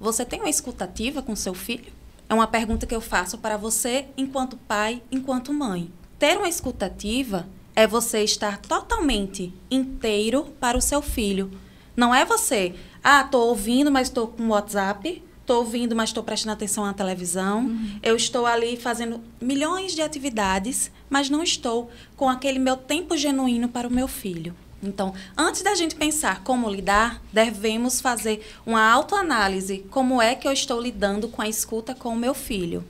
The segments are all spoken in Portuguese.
você tem uma escutativa com seu filho? É uma pergunta que eu faço para você enquanto pai, enquanto mãe. Ter uma escutativa é você estar totalmente inteiro para o seu filho. Não é você, estou ouvindo, mas estou com o WhatsApp, estou ouvindo, mas estou prestando atenção na televisão, eu estou ali fazendo milhões de atividades, mas não estou com aquele meu tempo genuíno para o meu filho. Então, antes da gente pensar como lidar, devemos fazer uma autoanálise. Como é que eu estou lidando com a escuta com o meu filho?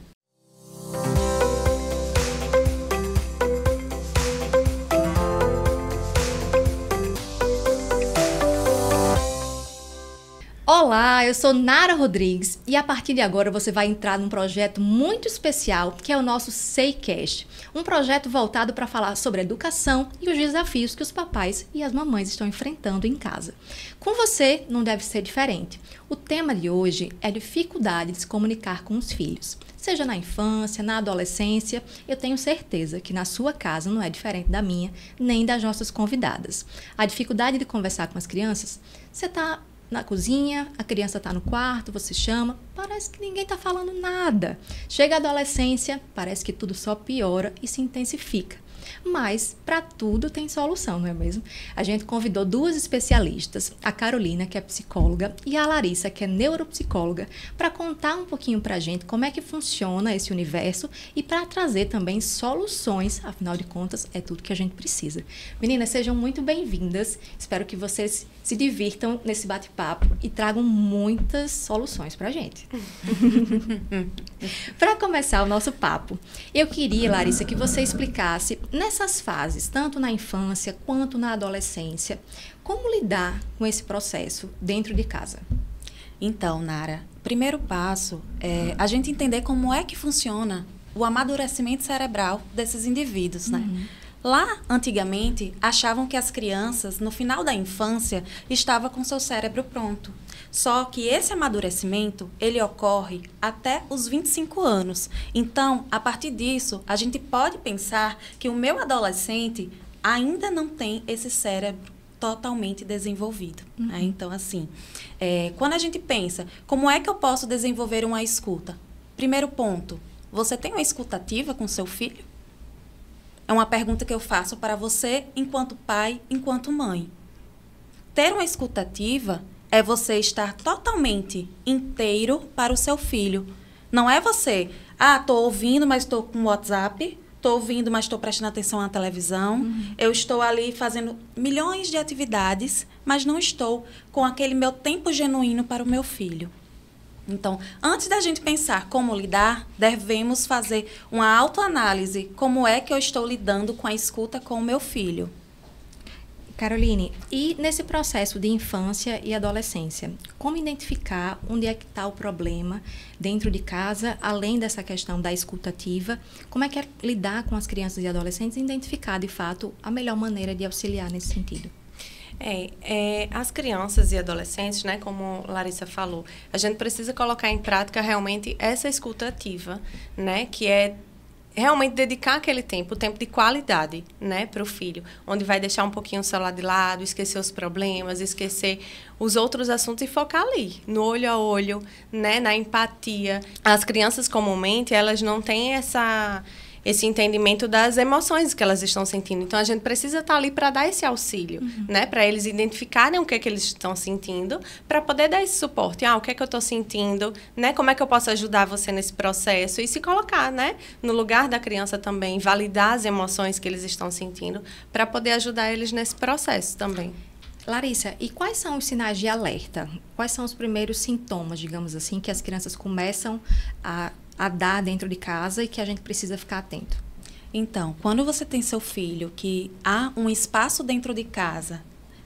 Olá, eu sou Nara Rodrigues e a partir de agora você vai entrar num projeto muito especial que é o nosso SeiCast, um projeto voltado para falar sobre educação e os desafios que os papais e as mamães estão enfrentando em casa. Com você não deve ser diferente. O tema de hoje é dificuldade de se comunicar com os filhos. Seja na infância, na adolescência, eu tenho certeza que na sua casa não é diferente da minha, nem das nossas convidadas. A dificuldade de conversar com as crianças, você está na cozinha, a criança está no quarto, você chama, parece que ninguém está falando nada. Chega a adolescência, parece que tudo só piora e se intensifica. Mas para tudo tem solução, não é mesmo? A gente convidou duas especialistas, a Carolina, que é psicóloga, e a Larissa, que é neuropsicóloga, para contar um pouquinho para a gente como é que funciona esse universo e para trazer também soluções, afinal de contas, é tudo que a gente precisa. Meninas, sejam muito bem-vindas. Espero que vocês se divirtam nesse bate-papo e tragam muitas soluções para a gente. Para começar o nosso papo, eu queria, Larissa, que você explicasse nessas fases, tanto na infância quanto na adolescência, como lidar com esse processo dentro de casa? Então, Nara, o primeiro passo é a gente entender como é que funciona o amadurecimento cerebral desses indivíduos, né? Lá, antigamente, achavam que as crianças, no final da infância, estavam com seu cérebro pronto. Só que esse amadurecimento, ele ocorre até os 25 anos. Então, a partir disso, a gente pode pensar que o meu adolescente ainda não tem esse cérebro totalmente desenvolvido. Né? Então, assim, quando a gente pensa, como é que eu posso desenvolver uma escuta? Primeiro ponto, você tem uma escutativa com seu filho? É uma pergunta que eu faço para você enquanto pai, enquanto mãe. Ter uma escutativa é você estar totalmente inteiro para o seu filho. Não é você, estou ouvindo, mas estou com o WhatsApp, estou ouvindo, mas estou prestando atenção na televisão, eu estou ali fazendo milhões de atividades, mas não estou com aquele meu tempo genuíno para o meu filho. Então, antes da gente pensar como lidar, devemos fazer uma autoanálise. Como é que eu estou lidando com a escuta com o meu filho? Caroline, e nesse processo de infância e adolescência, como identificar onde é que está o problema dentro de casa, além dessa questão da escutativa? Como é que é lidar com as crianças e adolescentes e identificar, de fato, a melhor maneira de auxiliar nesse sentido? As crianças e adolescentes, né, como Larissa falou, a gente precisa colocar em prática realmente essa escuta ativa, né, que é realmente dedicar aquele tempo, o tempo de qualidade, né, para o filho, onde vai deixar um pouquinho o celular de lado, esquecer os problemas, esquecer os outros assuntos e focar ali, no olho a olho, né, na empatia. As crianças, comumente, elas não têm esse entendimento das emoções que elas estão sentindo. Então, a gente precisa estar ali para dar esse auxílio, né? Para eles identificarem o que é que eles estão sentindo, para poder dar esse suporte. O que é que eu estou sentindo, né? Como é que eu posso ajudar você nesse processo? E se colocar, né, no lugar da criança também, validar as emoções que eles estão sentindo, para poder ajudar eles nesse processo também. Larissa, e quais são os sinais de alerta? Quais são os primeiros sintomas, digamos assim, que as crianças começam a dar dentro de casa e que a gente precisa ficar atento? Então, quando você tem seu filho, que há um espaço dentro de casa,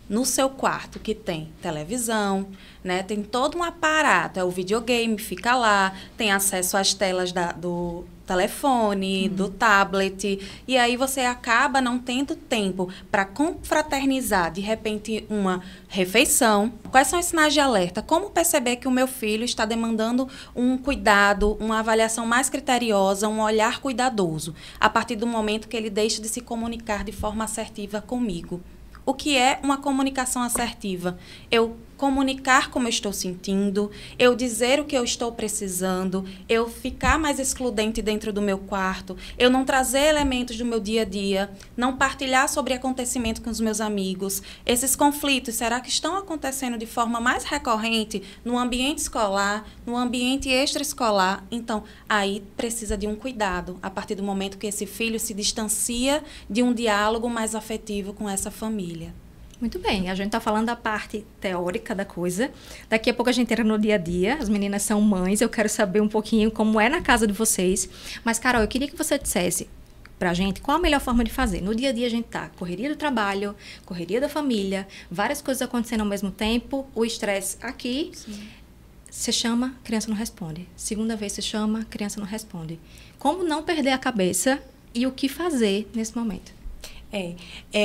no seu quarto, que tem televisão, né, tem todo um aparato, o videogame fica lá, tem acesso às telas do telefone, do tablet, e aí você acaba não tendo tempo para confraternizar, de repente, uma refeição. Quais são os sinais de alerta? Como perceber que o meu filho está demandando um cuidado, uma avaliação mais criteriosa, um olhar cuidadoso, a partir do momento que ele deixa de se comunicar de forma assertiva comigo? O que é uma comunicação assertiva? Eu comunicar como eu estou sentindo, eu dizer o que eu estou precisando, eu ficar mais excludente dentro do meu quarto, eu não trazer elementos do meu dia a dia, não partilhar sobre acontecimento com os meus amigos. Esses conflitos, será que estão acontecendo de forma mais recorrente no ambiente escolar, no ambiente extraescolar? Então, aí precisa de um cuidado, a partir do momento que esse filho se distancia de um diálogo mais afetivo com essa família. Muito bem, a gente está falando da parte teórica da coisa. Daqui a pouco a gente entra no dia a dia. As meninas são mães, eu quero saber um pouquinho como é na casa de vocês. Mas, Carol, eu queria que você dissesse pra gente qual a melhor forma de fazer. No dia a dia a gente tá correria do trabalho, correria da família, várias coisas acontecendo ao mesmo tempo, o estresse aqui. Você chama, criança não responde. Segunda vez você chama, criança não responde. Como não perder a cabeça e o que fazer nesse momento?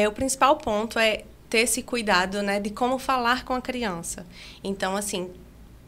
O principal ponto é ter esse cuidado, né, de como falar com a criança. Então, assim,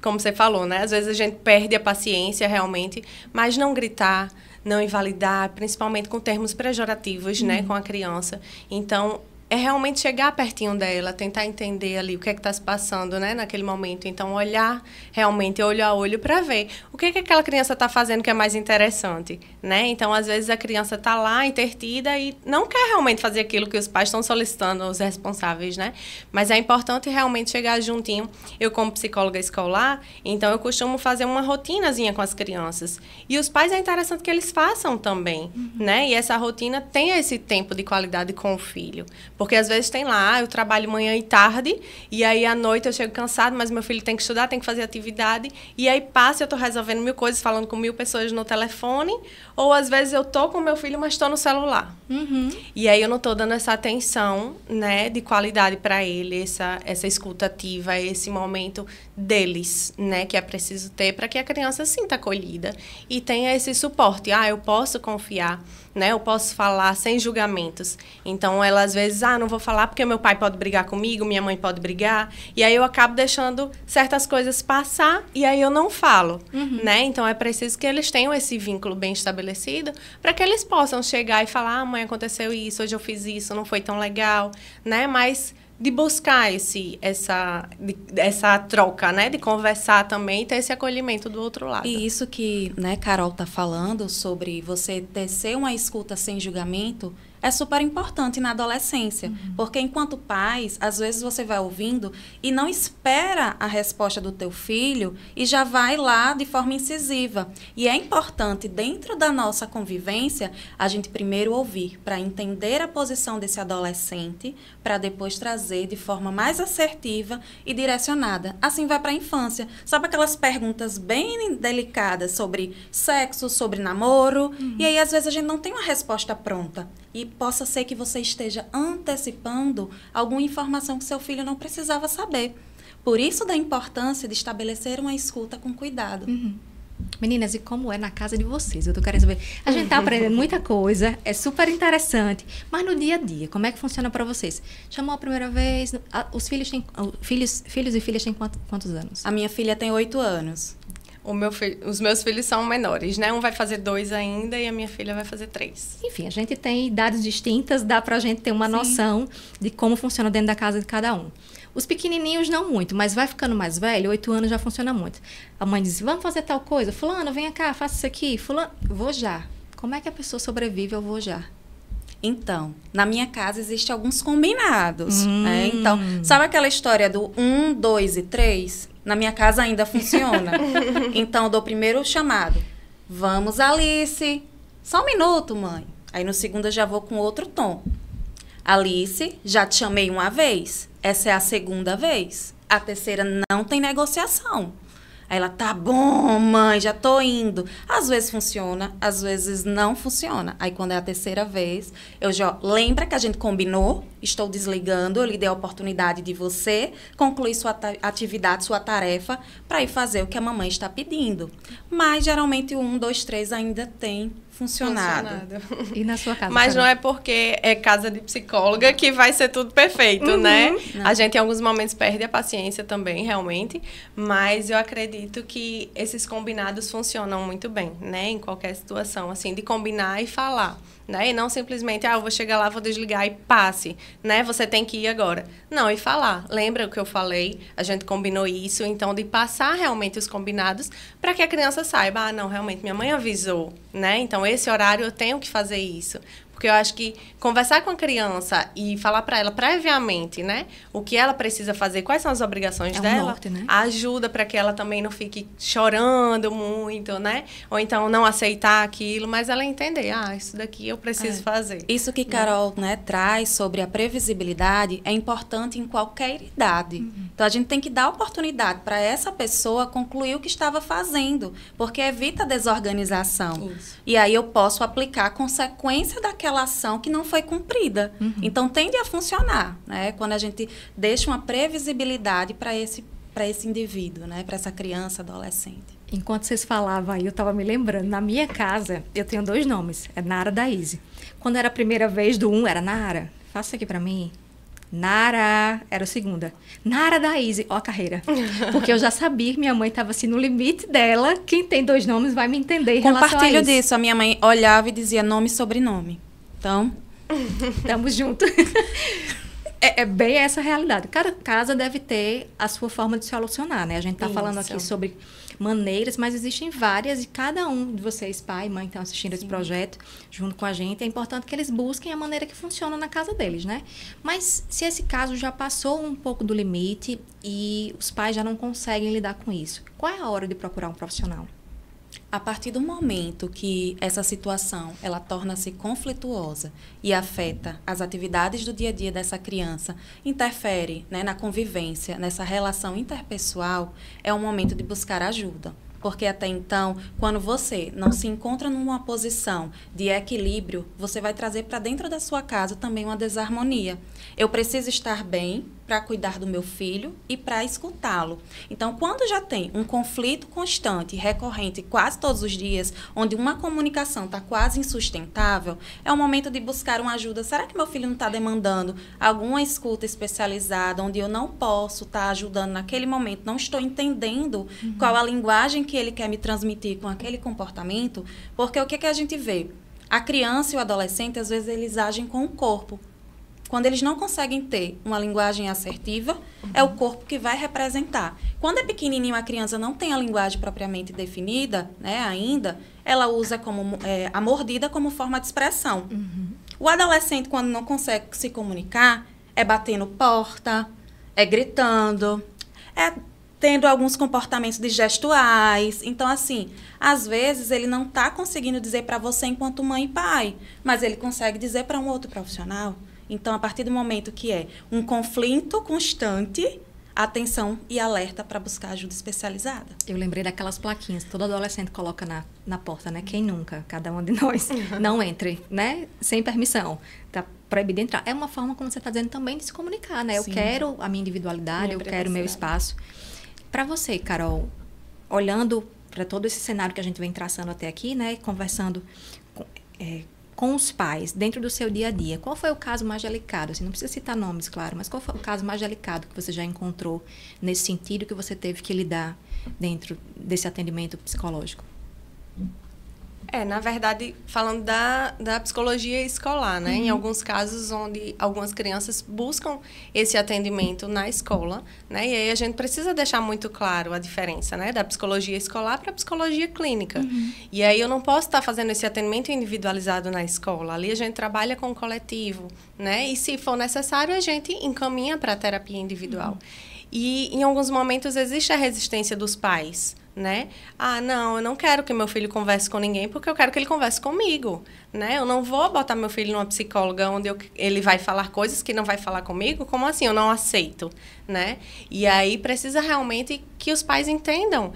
como você falou, né, às vezes a gente perde a paciência realmente, mas não gritar, não invalidar, principalmente com termos pejorativos, né, com a criança. Então, é realmente chegar pertinho dela, tentar entender ali o que é que está se passando, né, naquele momento. Então, olhar realmente olho a olho para ver o que é que aquela criança está fazendo que é mais interessante, né? Então, às vezes, a criança está lá, intertida, e não quer realmente fazer aquilo que os pais estão solicitando, os responsáveis, né? Mas é importante realmente chegar juntinho. Eu, como psicóloga escolar, então, eu costumo fazer uma rotinazinha com as crianças. E os pais é interessante que eles façam também, né? E essa rotina tenha esse tempo de qualidade com o filho. Porque às vezes tem lá, eu trabalho manhã e tarde, e aí à noite eu chego cansado, mas meu filho tem que estudar, tem que fazer atividade, e aí passa, eu estou resolvendo 1000 coisas, falando com 1000 pessoas no telefone, ou às vezes eu estou com meu filho, mas estou no celular. E aí eu não estou dando essa atenção, né, de qualidade para ele, essa escuta ativa, esse momento deles, né, que é preciso ter para que a criança se sinta acolhida e tenha esse suporte. Eu posso confiar, né, eu posso falar sem julgamentos. Então, ela às vezes, não vou falar porque meu pai pode brigar comigo, minha mãe pode brigar, e aí eu acabo deixando certas coisas passar e aí eu não falo, né? Então, é preciso que eles tenham esse vínculo bem estabelecido para que eles possam chegar e falar, mãe, aconteceu isso, hoje eu fiz isso, não foi tão legal, né? Mas de buscar essa troca, né? De conversar também e ter esse acolhimento do outro lado. E isso que, né, Carol está falando sobre você tecer uma escuta sem julgamento é super importante na adolescência, porque enquanto pais, às vezes você vai ouvindo e não espera a resposta do teu filho e já vai lá de forma incisiva. E é importante, dentro da nossa convivência, a gente primeiro ouvir, para entender a posição desse adolescente, para depois trazer de forma mais assertiva e direcionada. Assim vai para a infância. Sabe aquelas perguntas bem delicadas sobre sexo, sobre namoro? E aí, às vezes, a gente não tem uma resposta pronta. E possa ser que você esteja antecipando alguma informação que seu filho não precisava saber. Por isso da importância de estabelecer uma escuta com cuidado. Meninas, e como é na casa de vocês? Eu tô querendo saber. A gente tá aprendendo muita coisa, é super interessante. Mas no dia a dia, como é que funciona para vocês? Chamou a primeira vez, os filhos têm... Filhos e filhas têm quantos anos? A minha filha tem 8 anos. Os meus filhos são menores, né? Um vai fazer 2 ainda e a minha filha vai fazer 3. Enfim, a gente tem idades distintas, dá pra gente ter uma noção de como funciona dentro da casa de cada um. Os pequenininhos não muito, mas vai ficando mais velho, 8 anos já funciona muito. A mãe diz, vamos fazer tal coisa? Fulano, vem cá, faça isso aqui. Fulano, vou já. Como é que a pessoa sobrevive ao vou já? Então, na minha casa existem alguns combinados. Né? Então, sabe aquela história do 1, 2 e 3? Na minha casa ainda funciona. Então, eu dou primeiro o chamado. Vamos, Alice. Só um minuto, mãe. Aí, no segundo, eu já vou com outro tom. Alice, já te chamei uma vez. Essa é a segunda vez. A terceira não tem negociação. Aí ela, tá bom, mãe, já tô indo. Às vezes funciona, às vezes não funciona. Aí quando é a terceira vez, eu já... Lembra que a gente combinou? Estou desligando, eu lhe dei a oportunidade de você concluir sua atividade, sua tarefa, para ir fazer o que a mamãe está pedindo. Mas geralmente o 1, 2, 3 ainda tem funcionado. E na sua casa? Mas Carol? não é porque é casa de psicóloga que vai ser tudo perfeito, né? Não. A gente em alguns momentos perde a paciência também, realmente. Mas eu acredito que esses combinados funcionam muito bem, né? Em qualquer situação, assim, de combinar e falar. Né? E não simplesmente, eu vou chegar lá, vou desligar e passe, né? Você tem que ir agora. Não, e falar. Lembra o que eu falei? A gente combinou isso, então de passar realmente os combinados para que a criança saiba, não, realmente minha mãe avisou, né? Então esse horário eu tenho que fazer isso. Porque eu acho que conversar com a criança e falar para ela previamente, né, o que ela precisa fazer, quais são as obrigações dela, norte, né? ajuda para que ela também não fique chorando muito, né? Ou então não aceitar aquilo, mas ela entender, isso daqui eu preciso fazer. Isso que Carol, né, traz sobre a previsibilidade é importante em qualquer idade. Então, a gente tem que dar oportunidade para essa pessoa concluir o que estava fazendo, porque evita a desorganização. Isso. E aí eu posso aplicar a consequência daquela ação que não foi cumprida. Então, tende a funcionar, né? Quando a gente deixa uma previsibilidade para esse indivíduo, né? Para essa criança, adolescente. Enquanto vocês falavam aí, eu estava me lembrando. Na minha casa, eu tenho 2 nomes. É Nara Daíse. Quando era a primeira vez do era Nara. Faça aqui para mim. Nara, era a segunda. Nara Daíse, ó a carreira. Porque eu já sabia que minha mãe estava assim no limite dela. Quem tem 2 nomes vai me entender em relação a Compartilho isso. disso. A minha mãe olhava e dizia nome e sobrenome. Então, Tamo junto. É bem essa a realidade. Cada casa deve ter a sua forma de solucionar, né? A gente está falando aqui sobre maneiras, mas existem várias e cada um de vocês, pai e mãe, que estão assistindo esse projeto junto com a gente, é importante que eles busquem a maneira que funciona na casa deles, né? Mas se esse caso já passou um pouco do limite e os pais já não conseguem lidar com isso, qual é a hora de procurar um profissional? a partir do momento que essa situação ela torna-se conflituosa e afeta as atividades do dia a dia dessa criança, interfere, né, na convivência, nessa relação interpessoal, é o momento de buscar ajuda. Porque até então, quando você não se encontra numa posição de equilíbrio, você vai trazer para dentro da sua casa também uma desarmonia. Eu preciso estar bem para cuidar do meu filho e para escutá-lo. Então, quando já tem um conflito constante, recorrente, quase todos os dias, onde uma comunicação está quase insustentável, é o momento de buscar uma ajuda. Será que meu filho não está demandando alguma escuta especializada, onde eu não posso estar ajudando naquele momento, não estou entendendo qual a linguagem que ele quer me transmitir com aquele comportamento? Porque o que a gente vê? A criança e o adolescente, às vezes, eles agem com o corpo. Quando eles não conseguem ter uma linguagem assertiva, é o corpo que vai representar. Quando é pequenininho, a criança não tem a linguagem propriamente definida, né, ainda, ela usa como, a mordida como forma de expressão. O adolescente, quando não consegue se comunicar, é batendo porta, é gritando, é tendo alguns comportamentos de gestuais. Então, assim, às vezes ele não está conseguindo dizer para você enquanto mãe e pai, mas ele consegue dizer para um outro profissional. Então, a partir do momento que é um conflito constante, atenção e alerta para buscar ajuda especializada. Eu lembrei daquelas plaquinhas que todo adolescente coloca na porta, né? Quem nunca? Cada um de nós. Não entre, né? Sem permissão. Tá proibido entrar. É uma forma, como você está dizendo, também de se comunicar, né? Sim. Eu quero a minha individualidade, eu quero o meu espaço. Para você, Carol, olhando para todo esse cenário que a gente vem traçando até aqui, né? Conversando com os pais, dentro do seu dia a dia, qual foi o caso mais delicado? Assim, não precisa citar nomes, claro, mas qual foi o caso mais delicado que você já encontrou nesse sentido que você teve que lidar dentro desse atendimento psicológico? Na verdade, falando da psicologia escolar, né? Em alguns casos onde algumas crianças buscam esse atendimento na escola, né? E aí a gente precisa deixar muito claro a diferença, né? Da psicologia escolar para a psicologia clínica. E aí eu não posso estar fazendo esse atendimento individualizado na escola. Ali a gente trabalha com o coletivo, né? E se for necessário, a gente encaminha para a terapia individual. E em alguns momentos existe a resistência dos pais, né? Não, eu não quero que meu filho converse com ninguém porque eu quero que ele converse comigo, né? Eu não vou botar meu filho numa psicóloga onde ele vai falar coisas que não vai falar comigo. Como assim? Eu não aceito, né? E aí precisa realmente que os pais entendam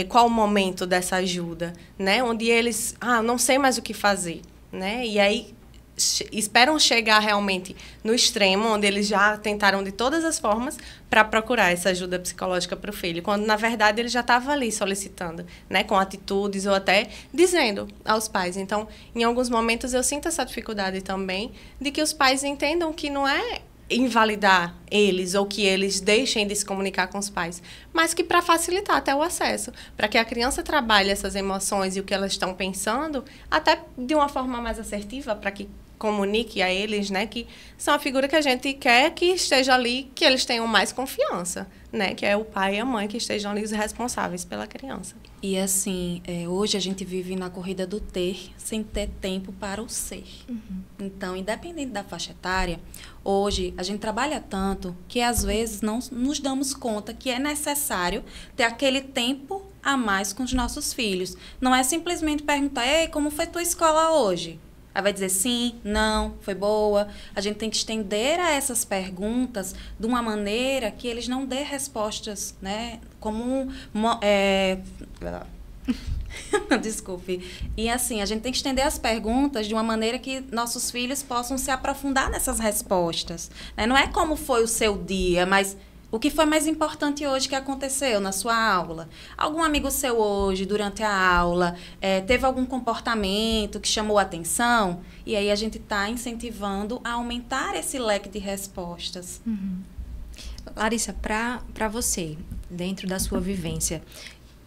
qual o momento dessa ajuda, né? Onde eles, não sei mais o que fazer, né? E aí esperam chegar realmente no extremo, onde eles já tentaram de todas as formas para procurar essa ajuda psicológica para o filho, quando, na verdade, ele já estava ali solicitando, né, com atitudes ou até dizendo aos pais. Então, em alguns momentos, eu sinto essa dificuldade também de que os pais entendam que não é invalidar eles ou que eles deixem de se comunicar com os pais, mas que para facilitar até o acesso, para que a criança trabalhe essas emoções e o que elas estão pensando, até de uma forma mais assertiva, para que comunique a eles, né, que são a figura que a gente quer que esteja ali, que eles tenham mais confiança, né, que é o pai e a mãe que estejam ali os responsáveis pela criança. E assim, hoje a gente vive na corrida do ter, sem ter tempo para o ser. Então, independente da faixa etária, hoje a gente trabalha tanto que às vezes não nos damos conta que é necessário ter aquele tempo a mais com os nossos filhos. Não é simplesmente perguntar, ei, como foi tua escola hoje? Aí vai dizer sim, não, foi boa. A gente tem que estender a essas perguntas de uma maneira que eles não dêem respostas, né? Como desculpe. E assim, a gente tem que estender as perguntas de uma maneira que nossos filhos possam se aprofundar nessas respostas, né? Não é como foi o seu dia, mas o que foi mais importante hoje que aconteceu na sua aula? Algum amigo seu hoje, durante a aula, teve algum comportamento que chamou a atenção? E aí a gente está incentivando a aumentar esse leque de respostas. Larissa, para você, dentro da sua vivência,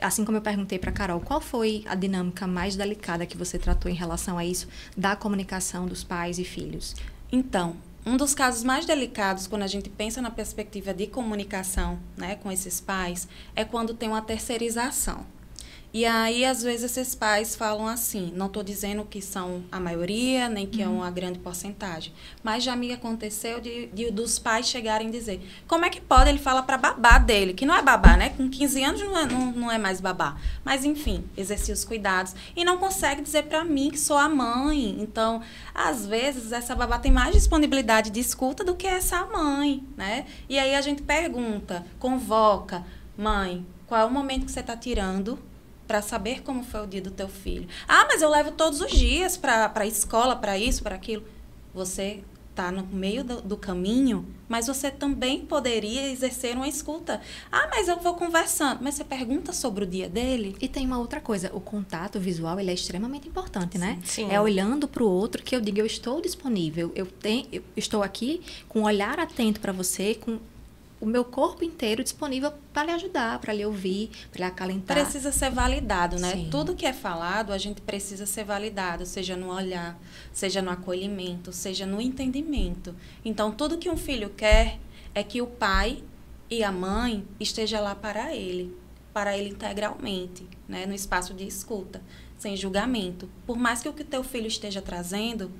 assim como eu perguntei para a Carol, qual foi a dinâmica mais delicada que você tratou em relação a isso da comunicação dos pais e filhos? Então, um dos casos mais delicados, quando a gente pensa na perspectiva de comunicação, né, com esses pais, é quando tem uma terceirização. E aí, às vezes, esses pais falam assim, não estou dizendo que são a maioria, nem que é uma grande porcentagem, mas já me aconteceu dos pais chegarem e dizer, como é que pode ele falar para babá dele, que não é babá, né? Com 15 anos não é mais babá. Mas, enfim, exercia os cuidados e não consegue dizer para mim que sou a mãe. Então, às vezes, essa babá tem mais disponibilidade de escuta do que essa mãe, né? E aí a gente pergunta, convoca, mãe, qual é o momento que você está tirando para saber como foi o dia do teu filho? Ah, mas eu levo todos os dias para a escola, para isso, para aquilo. Você está no meio do caminho, mas você também poderia exercer uma escuta. Ah, mas eu vou conversando. Mas você pergunta sobre o dia dele? E tem uma outra coisa, o contato visual, ele é extremamente importante, né? Sim. É olhando para o outro que eu digo, eu estou disponível, eu estou aqui com um olhar atento para você, com o meu corpo inteiro disponível para lhe ajudar, para lhe ouvir, para lhe acalentar. Precisa ser validado, né? Sim. Tudo que é falado, a gente precisa ser validado, seja no olhar, seja no acolhimento, seja no entendimento. Então, tudo que um filho quer é que o pai e a mãe estejam lá para ele integralmente, né? No espaço de escuta, sem julgamento. Por mais que o que teu filho esteja trazendo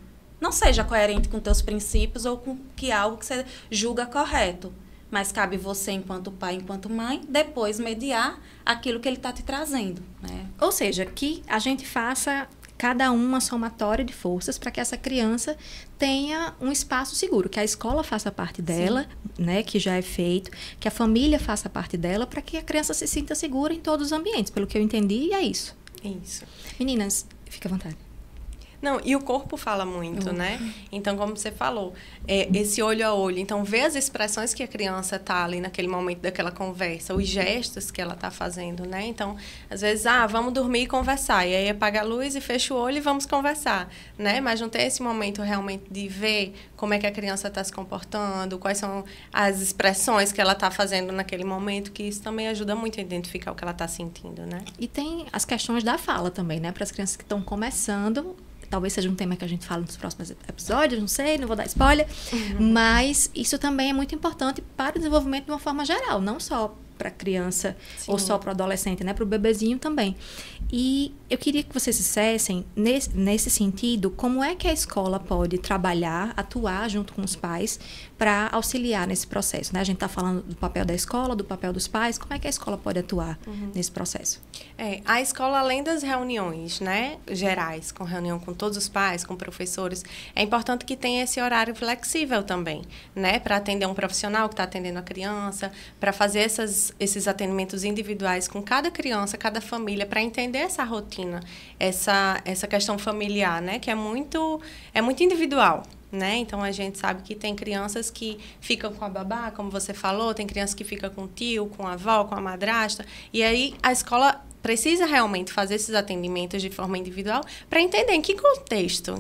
não seja coerente com teus princípios ou com algo que você julga correto. Mas cabe você, enquanto pai, enquanto mãe, depois mediar aquilo que ele está te trazendo, né? Ou seja, que a gente faça cada uma somatória de forças para que essa criança tenha um espaço seguro, que a escola faça parte dela, né, que já é feito, que a família faça parte dela, para que a criança se sinta segura em todos os ambientes. Pelo que eu entendi, é isso. Isso. Meninas, fica à vontade. Não, e o corpo fala muito, né? Então, como você falou, esse olho a olho. Então, ver as expressões que a criança está ali naquele momento daquela conversa, os gestos que ela está fazendo, né? Então, às vezes, vamos dormir e conversar. E aí, apaga a luz e fecha o olho e vamos conversar, né? Mas não ter esse momento realmente de ver como é que a criança está se comportando, quais são as expressões que ela está fazendo naquele momento, que isso também ajuda muito a identificar o que ela está sentindo, né? E tem as questões da fala também, né? Para as crianças que estão começando. Talvez seja um tema que a gente fala nos próximos episódios, não sei, não vou dar spoiler. Mas isso também é muito importante para o desenvolvimento de uma forma geral, não só para a criança ou só para o adolescente, né? Para o bebezinho também. E eu queria que vocês dissessem, nesse sentido, como é que a escola pode trabalhar, atuar junto com os pais para auxiliar nesse processo, né? A gente está falando do papel da escola, do papel dos pais, como é que a escola pode atuar nesse processo? A escola, além das reuniões, né, gerais, com reunião com todos os pais, com professores, é importante que tenha esse horário flexível também, né, para atender um profissional que está atendendo a criança, para fazer essas esses atendimentos individuais com cada criança, cada família, para entender essa rotina, essa questão familiar, né? Que é muito individual. Né? Então, a gente sabe que tem crianças que ficam com a babá, como você falou, tem crianças que ficam com o tio, com a avó, com a madrasta. E aí, a escola precisa realmente fazer esses atendimentos de forma individual para entender em que contexto,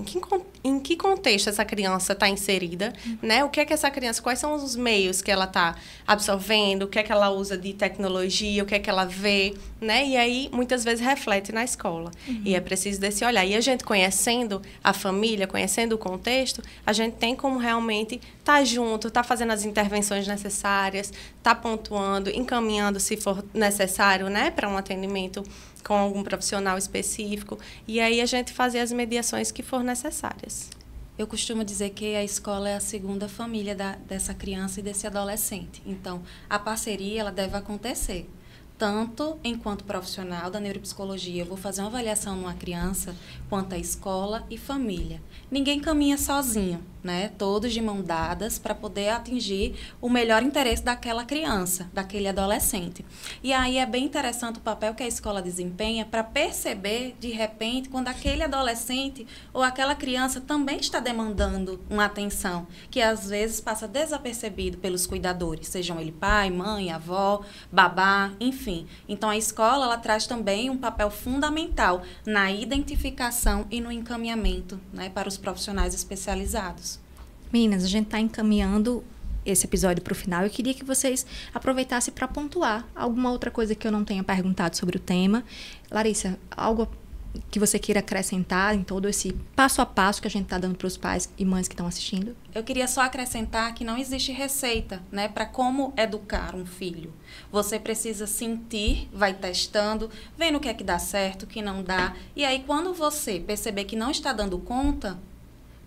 em que contexto essa criança está inserida, né? O que é que essa criança, quais são os meios que ela está absorvendo, o que é que ela usa de tecnologia, o que é que ela vê, né? E aí, muitas vezes, reflete na escola. E é preciso desse olhar. E a gente conhecendo a família, conhecendo o contexto, a gente tem como realmente estar junto, estar fazendo as intervenções necessárias, estar pontuando, encaminhando, se for necessário, né? Para um atendimento com algum profissional específico, e aí a gente fazer as mediações que for necessárias. Eu costumo dizer que a escola é a segunda família dessa criança e desse adolescente. Então, a parceria ela deve acontecer. Tanto enquanto profissional da neuropsicologia, eu vou fazer uma avaliação numa criança, quanto a escola e família. Ninguém caminha sozinho, né? Todos de mão dadas para poder atingir o melhor interesse daquela criança, daquele adolescente. E aí é bem interessante o papel que a escola desempenha para perceber, de repente, quando aquele adolescente ou aquela criança também está demandando uma atenção, que às vezes passa desapercebido pelos cuidadores, sejam ele pai, mãe, avó, babá, enfim. Então, a escola ela traz também um papel fundamental na identificação e no encaminhamento, né, para os profissionais especializados. Meninas, a gente está encaminhando esse episódio para o final. Eu queria que vocês aproveitassem para pontuar alguma outra coisa que eu não tenha perguntado sobre o tema. Larissa, algo que você queira acrescentar em todo esse passo a passo que a gente está dando para os pais e mães que estão assistindo? Eu queria só acrescentar que não existe receita, né, para como educar um filho. Você precisa sentir, vai testando, vendo o que é que dá certo, o que não dá. E aí, quando você perceber que não está dando conta,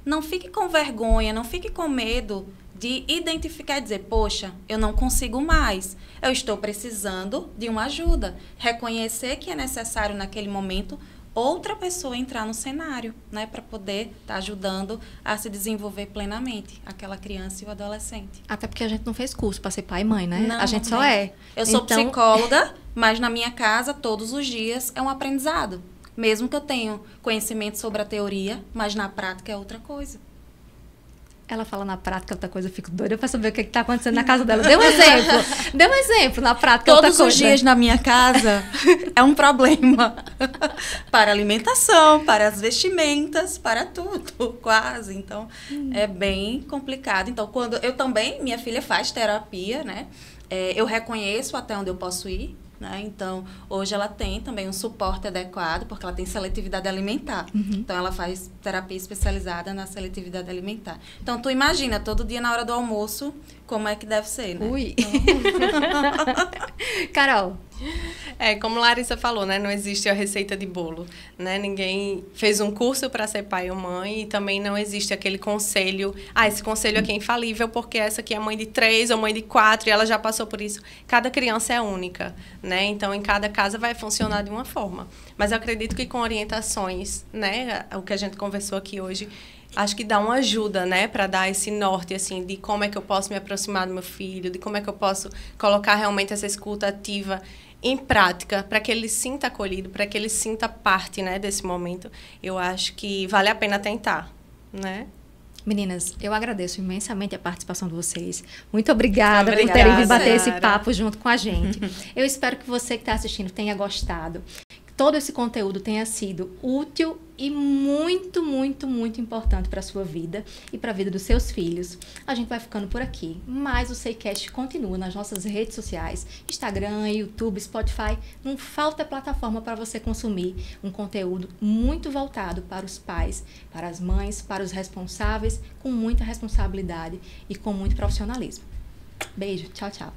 não fique com vergonha, não fique com medo de identificar e dizer, poxa, eu não consigo mais, eu estou precisando de uma ajuda. Reconhecer que é necessário naquele momento outra pessoa entrar no cenário, né, para poder estar ajudando a se desenvolver plenamente aquela criança e o adolescente. Até porque a gente não fez curso para ser pai e mãe, né? Não, a gente não. só é. Eu sou psicóloga, mas na minha casa, todos os dias, é um aprendizado. Mesmo que eu tenha conhecimento sobre a teoria, mas na prática é outra coisa. Ela fala na prática outra coisa, eu fico doida para saber o que está acontecendo na casa dela. Dê um exemplo. Dê um exemplo na prática outra coisa. Todos os dias na minha casa é um problema. Para a alimentação, para as vestimentas, para tudo, quase. Então, é bem complicado. Então, quando eu também, minha filha faz terapia, né? Eu reconheço até onde eu posso ir. Né? Então, hoje ela tem também um suporte adequado, porque ela tem seletividade alimentar. Então, ela faz terapia especializada na seletividade alimentar. Então, tu imagina, todo dia na hora do almoço, como é que deve ser, né? Ui! Carol? Como Larissa falou, né? Não existe a receita de bolo, né? Ninguém fez um curso para ser pai ou mãe e também não existe aquele conselho. Esse conselho aqui é infalível porque essa aqui é mãe de 3 ou mãe de 4 e ela já passou por isso. Cada criança é única, né? Então, em cada casa vai funcionar de uma forma. Mas eu acredito que com orientações, né? O que a gente conversou aqui hoje, acho que dá uma ajuda, né, para dar esse norte, assim, de como é que eu posso me aproximar do meu filho, de como é que eu posso colocar realmente essa escuta ativa em prática, para que ele sinta acolhido, para que ele sinta parte, né, desse momento. Eu acho que vale a pena tentar, né? Meninas, eu agradeço imensamente a participação de vocês. Muito obrigada por terem vindo bater esse papo junto com a gente. Eu espero que você que está assistindo tenha gostado. Todo esse conteúdo tenha sido útil e muito, muito, muito importante para a sua vida e para a vida dos seus filhos. A gente vai ficando por aqui, mas o SeiCast continua nas nossas redes sociais, Instagram, YouTube, Spotify. Não falta plataforma para você consumir um conteúdo muito voltado para os pais, para as mães, para os responsáveis, com muita responsabilidade e com muito profissionalismo. Beijo, tchau, tchau.